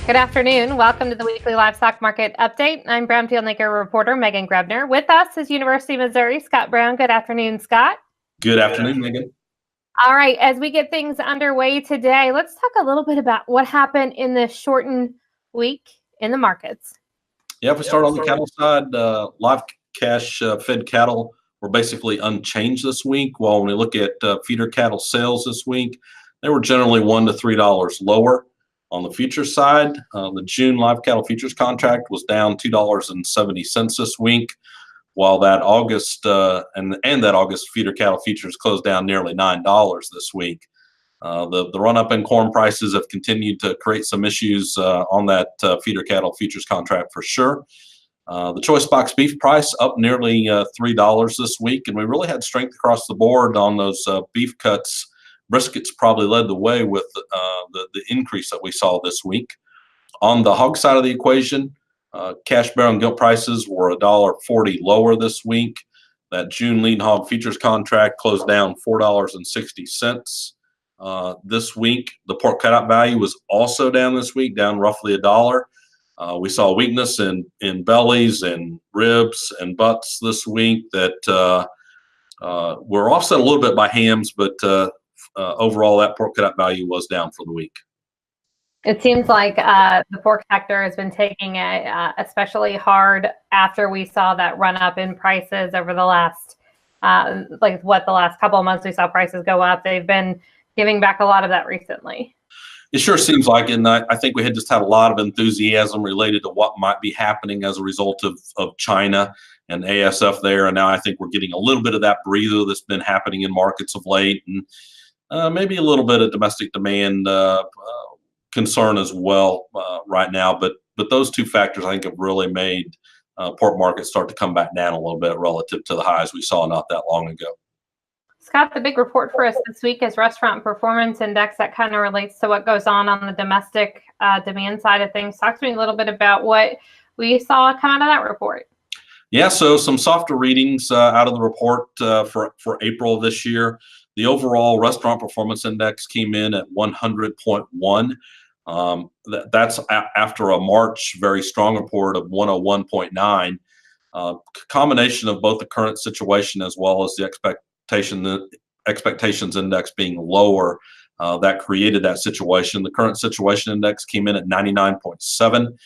Good afternoon. Welcome to the weekly livestock market update. I'm Brownfield Naker reporter Megan Grebner. With us is University of Missouri Scott Brown. Good afternoon, Scott. Good afternoon, Megan. All right, as we get things underway today, let's talk a little bit about what happened in this shortened week in the markets. Yeah, if we start on the cattle side, live cash fed cattle were basically unchanged this week. While when we look at feeder cattle sales this week, they were generally $1 to $3 lower. On the futures side, the June live cattle futures contract was down $2.70 this week, while that August and that August feeder cattle futures closed down nearly $9 this week. The run-up in corn prices have continued to create some issues on that feeder cattle futures contract for sure. The choice box beef price up nearly $3 this week, and we really had strength across the board on those beef cuts. Briskets probably led the way with the increase that we saw this week. On the hog side of the equation, cash Barrow and gilt prices were $1.40 lower this week. That June lean hog futures contract closed down $4.60. This week, the pork cutout value was also down this week, down roughly $1. We saw weakness in bellies and ribs and butts this week that were offset a little bit by hams, but overall, that pork cutout value was down for the week. It seems like the pork sector has been taking it especially hard after we saw that run up in prices over the last, the last couple of months we saw prices go up. They've been giving back a lot of that recently. It sure seems like, and I think we had just had a lot of enthusiasm related to what might be happening as a result of China and ASF there. And now I think we're getting a little bit of that breather that's been happening in markets of late. And maybe a little bit of domestic demand concern as well right now, but those two factors I think have really made pork markets start to come back down a little bit relative to the highs we saw not that long ago. Scott, the big report for us this week is Restaurant Performance Index. That kind of relates to what goes on the domestic demand side of things. Talk to me a little bit about what we saw come out of that report. Yeah, so some softer readings out of the report for April of this year. The overall Restaurant Performance Index came in at 100.1. That's after a March very strong report of 101.9. Combination of both the current situation as well as the expectations index being lower, that created that situation. The current situation index came in at 99.7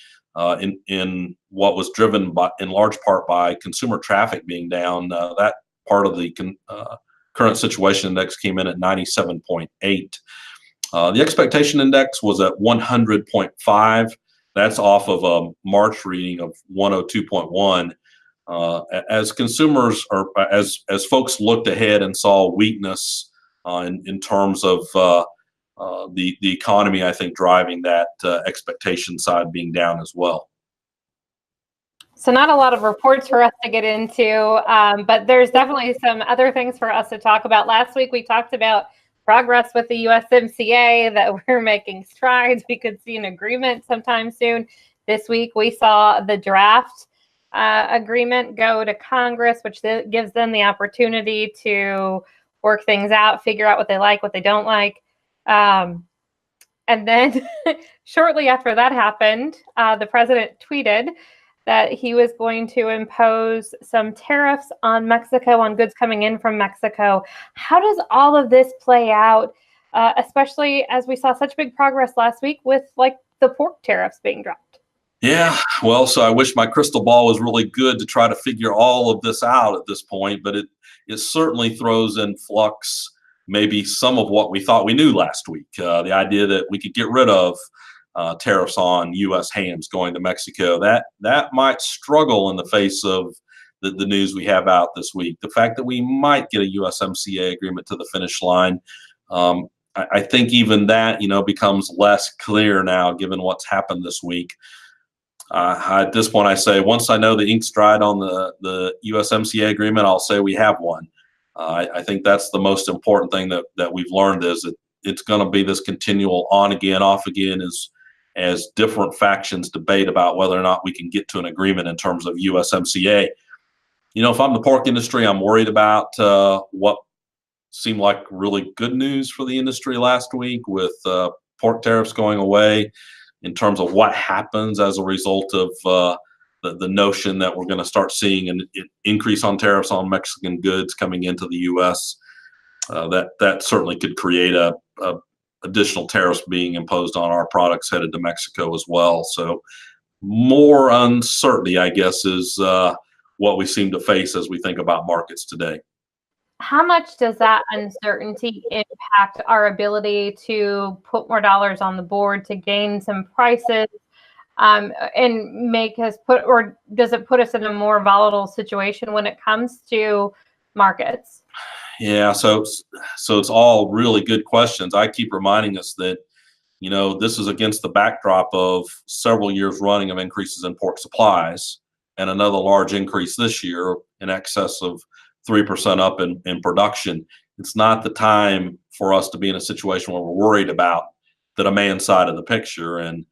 in what was driven in large part by consumer traffic being down. That part of the current situation index came in at 97.8. The expectation index was at 100.5. That's off of a March reading of 102.1. As consumers or as folks looked ahead and saw weakness in terms of the economy, I think driving that expectation side being down as well. So not a lot of reports for us to get into, but there's definitely some other things for us to talk about. Last week, we talked about progress with the USMCA, that we're making strides. We could see an agreement sometime soon. This week, we saw the draft agreement go to Congress, which gives them the opportunity to work things out, figure out what they like, what they don't like. And then shortly after that happened, the president tweeted that he was going to impose some tariffs on Mexico, on goods coming in from Mexico. How does all of this play out, especially as we saw such big progress last week with the pork tariffs being dropped? Yeah, well, so I wish my crystal ball was really good to try to figure all of this out at this point, but it certainly throws in flux maybe some of what we thought we knew last week. The idea that we could get rid of tariffs on U.S. hams going to Mexico, that might struggle in the face of the news we have out this week. The fact that we might get a USMCA agreement to the finish line, I think even that becomes less clear now given what's happened this week. At this point, I say once I know the ink's dried on the USMCA agreement, I'll say we have one. I think that's the most important thing that we've learned, is that it's going to be this continual on again, off again, as different factions debate about whether or not we can get to an agreement in terms of USMCA. If I'm the pork industry, I'm worried about what seemed like really good news for the industry last week with pork tariffs going away. in terms of what happens as a result of the notion that we're going to start seeing an increase on tariffs on Mexican goods coming into the U.S. That certainly could create a additional tariffs being imposed on our products headed to Mexico as well. So more uncertainty, I guess, is what we seem to face as we think about markets today. How much does that uncertainty impact our ability to put more dollars on the board to gain some prices, and make us or does it put us in a more volatile situation when it comes to markets? Yeah, so it's all really good questions. I keep reminding us that, this is against the backdrop of several years running of increases in pork supplies and another large increase this year in excess of 3% up in production. It's not the time for us to be in a situation where we're worried about the demand side of the picture. And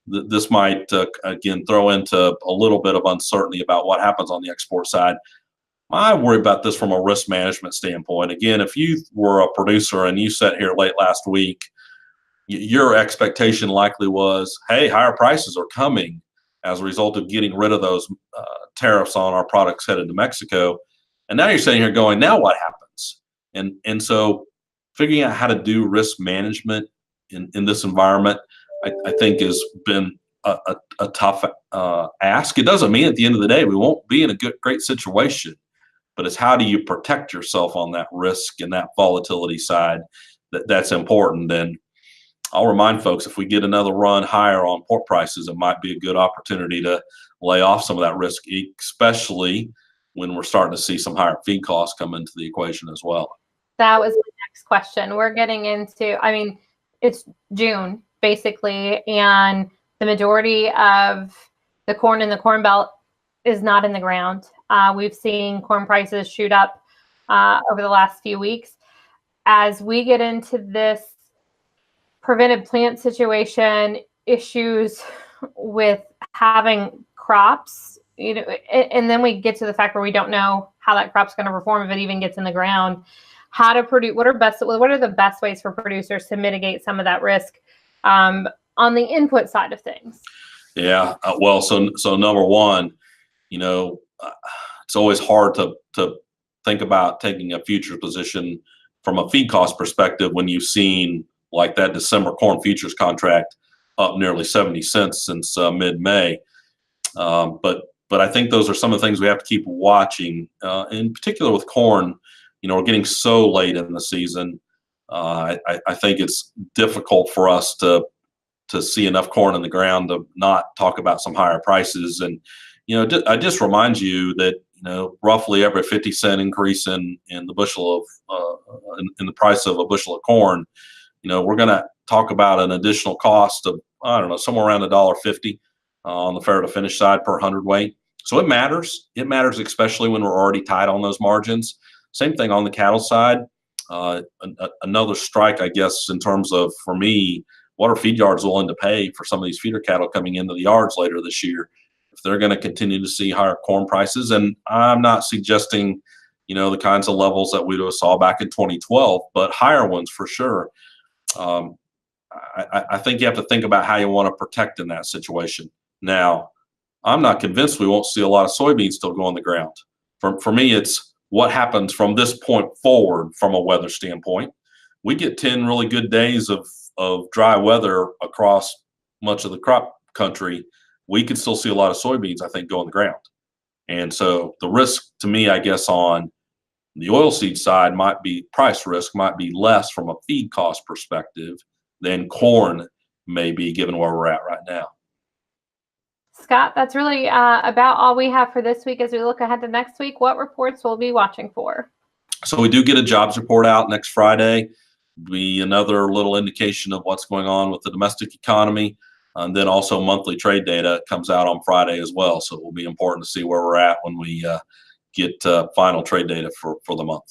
this might, again, throw into a little bit of uncertainty about what happens on the export side. I worry about this from a risk management standpoint. Again, if you were a producer and you sat here late last week, your expectation likely was, hey, higher prices are coming as a result of getting rid of those tariffs on our products headed to Mexico. And now you're sitting here going, now what happens? And so figuring out how to do risk management in this environment, I think has been a tough ask. It doesn't mean at the end of the day we won't be in a great situation, but it's how do you protect yourself on that risk and that volatility side that's important. And I'll remind folks, if we get another run higher on pork prices, it might be a good opportunity to lay off some of that risk, especially when we're starting to see some higher feed costs come into the equation as well. That was my next question. We're getting into, it's June basically, and the majority of the corn in the Corn Belt is not in the ground. We've seen corn prices shoot up over the last few weeks. As we get into this prevented plant situation, issues with having crops, and then we get to the fact where we don't know how that crop's going to perform if it even gets in the ground. How to produce? What are the best ways for producers to mitigate some of that risk on the input side of things? Yeah, well, so number one, it's always hard to think about taking a future position from a feed cost perspective when you've seen like that December corn futures contract up nearly 70 cents since mid-May. But I think those are some of the things we have to keep watching, in particular with corn. We're getting so late in the season. I think it's difficult for us to see enough corn in the ground to not talk about some higher prices. And, I just remind you that, roughly every 50-cent increase in the bushel of, in the price of a bushel of corn, we're going to talk about an additional cost of, somewhere around $1.50 on the fair to finish side per hundredweight. So it matters. It matters, especially when we're already tight on those margins. Same thing on the cattle side. Another strike, I guess, in terms of, for me, what are feed yards willing to pay for some of these feeder cattle coming into the yards later this year? If they're going to continue to see higher corn prices, and I'm not suggesting, the kinds of levels that we saw back in 2012, but higher ones for sure. I think you have to think about how you want to protect in that situation. Now, I'm not convinced we won't see a lot of soybeans still go on the ground. For me, it's what happens from this point forward from a weather standpoint. We get 10 really good days of dry weather across much of the crop country. We could still see a lot of soybeans, I think, go on the ground. And so the risk to me, I guess, on the oilseed side price risk might be less from a feed cost perspective than corn may be, given where we're at right now. Scott, that's really about all we have for this week. As we look ahead to next week, what reports we'll be watching for? So we do get a jobs report out next Friday. Be another little indication of what's going on with the domestic economy. And then also monthly trade data comes out on Friday as well. So it will be important to see where we're at when we get final trade data for the month.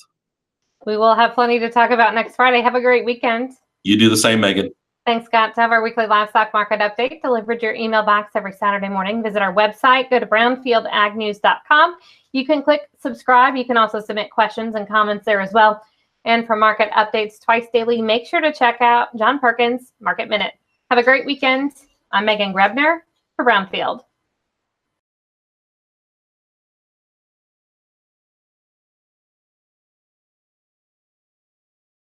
We will have plenty to talk about next Friday. Have a great weekend. You do the same, Megan. Thanks, Scott. To have our weekly livestock market update delivered to your email box every Saturday morning, visit our website. Go to brownfieldagnews.com. You can click subscribe. You can also submit questions and comments there as well. And for market updates twice daily, make sure to check out John Perkins' Market Minute. Have a great weekend. I'm Megan Grebner for Brownfield.